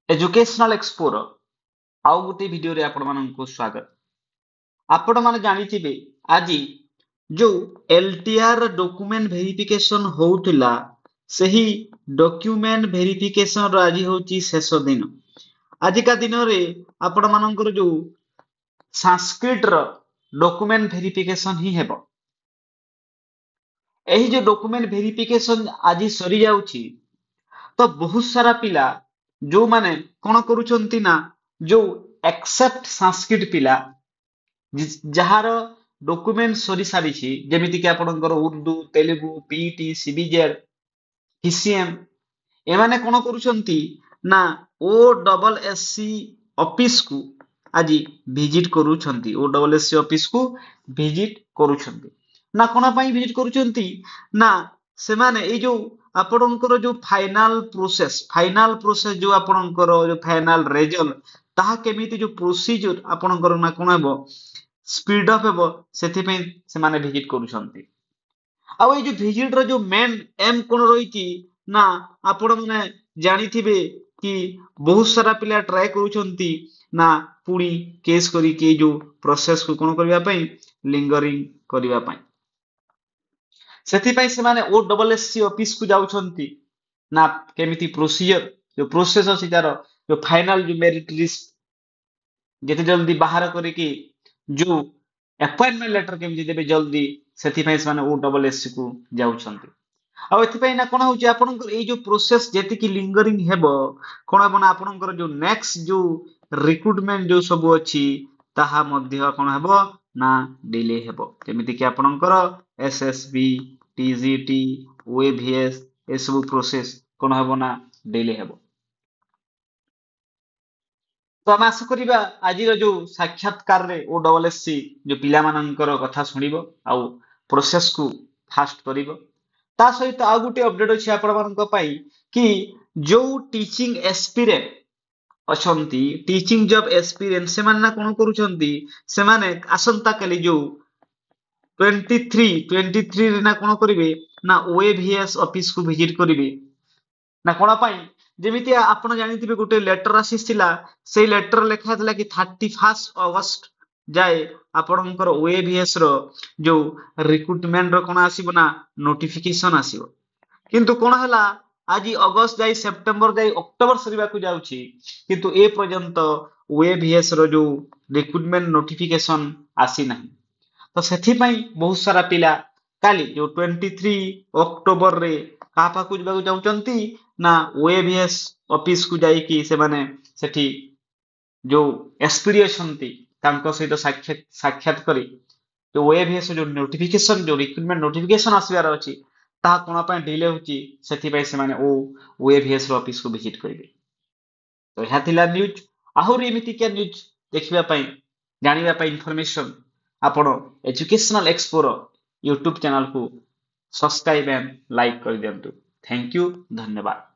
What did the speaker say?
Educational एक्सपोर आउ गोटे video रे आपण मानक स्वागत। आपण माने जानिथिबे आज जो एलटीआर डॉक्यूमेंट वेरिफिकेशन होउतिला सही डॉक्यूमेंट वेरिफिकेशन रो आज होची शेष दिन। आज का दिन रे आपण मानकर जो संस्कृत रो डॉक्यूमेंट वेरिफिकेशन ही हेबो। एही जो डॉक्यूमेंट वेरिफिकेशन आज सरी जाउची तो बहुत सारा पिला जो माने कोन करूचंती ना जो एक्सेप्ट संस्कृत पिला जहार डॉक्यूमेंट सरी सारिछि जेमिति कि आपनकर Urdu Telugu PT CBZ PCM एमाने कोन करूचंती ना ओ डबल एससी ऑफिस को आज विजिट करूचंती ओ डबल एससी ऑफिस को विजिट करूचंती ना कोन पई विजिट करूचंती ना से माने ए जो आपनकर जो फाइनल प्रोसेस जो आपनकर जो फाइनल रिजल्ट ताहा केमिति जो प्रोसीजर आपनकर ना कोन हेबो स्पीड अप हेबो सेति पे से माने विजिट करूछंती। आ ए जो विजिट रो जो मेन एम कोन रहिति ना आपण माने जानिथिबे कि बहुत सारा पिला ट्राई करूछंती ना पुणी केस करी के जो प्रोसेस को कोन करबा पई लिंगरिंग करबा पई सेति पई से माने ओ डबल एससी ऑफिस को जाउछंती ना केमिति प्रोसीजर जो प्रोसेस अछि तार जो फाइनल जो मेरिट लिस्ट जेते जल्दी बाहर करे कि जो अपॉइंटमेंट लेटर केमिति देबे जल्दी सेति पई से माने ओ डबल एससी को जाउछंती। आ एथि पई ना कोन होउची आपनकर ए जो प्रोसेस जेति कि लिंगरिंग हेबो कोन हेबो ना आपनकर जो नेक्स्ट जो रिक्रूटमेंट जो सब अछि ताहा मध्य कोन हेबो ना डिले हेबो केमिति कि आपनकर एसएसबी टीजीटी ओएवीएस ए सब प्रोसेस कोन हेबो ना डिले हेबो। तो हम आशा करिबा आज जो साक्षात्कार रे ओ डबल एससी जो पिला मानकर कथा सुनिबो आउ प्रोसेस को फास्ट करिबो ता सहित आ गुटे अपडेट अछि आपण मानक पई कि जो टीचिंग एक्सपीरियंस अछंती टीचिंग जॉब एक्सपीरियंस से माने कोन करूछंती से माने आसंता कली जो 23 रे ना कोन करिवे ना ओएवीएस ऑफिस को विजिट करिवे ना कोन पई जेमिति आपण जानिथिबे गुटे लेटर आसीथिला सेई लेटर लेखा थिला कि 31 अगस्त जाए आपणकर ओएवीएस रो जो रिक्रूटमेंट रो कोन आसीबो ना नोटिफिकेशन आसीबो किंतु कोन हला आज अगस्त जाई सेप्टेम्बर जाई अक्टोबर सरीबा को जाउची किंतु ए पर्यंत ओएवीएस रो जो रिक्रूटमेंट नोटिफिकेशन आसी नाही। तो सेथि पई बहुत सारा पिला काली जो 23 अक्टोबर रे का पाकु जबाकु जाउचंती ना ओएवीएस ऑफिस को जाई कि से माने सेठी जो एक्सपीरियंस छंती तांको सहित साक्षात करी जो ओएवीएस जो नोटिफिकेशन जो रिक्रूटमेंट नोटिफिकेशन आसबार अछि ता कोन पय डिले होची सेथि पय से माने ओ ओएवीएस रो ऑफिस को विजिट करिवे। तो ଏହା ଥିଲା न्यूज आहुरी एमिति के न्यूज देखिबा पय जानिबा पय इंफॉर्मेशन आपण एजुकेशनल एक्सप्लोर यूट्यूब चैनल को सब्सक्राइब एंड लाइक कर दियंतु। थैंक यू धन्यवाद।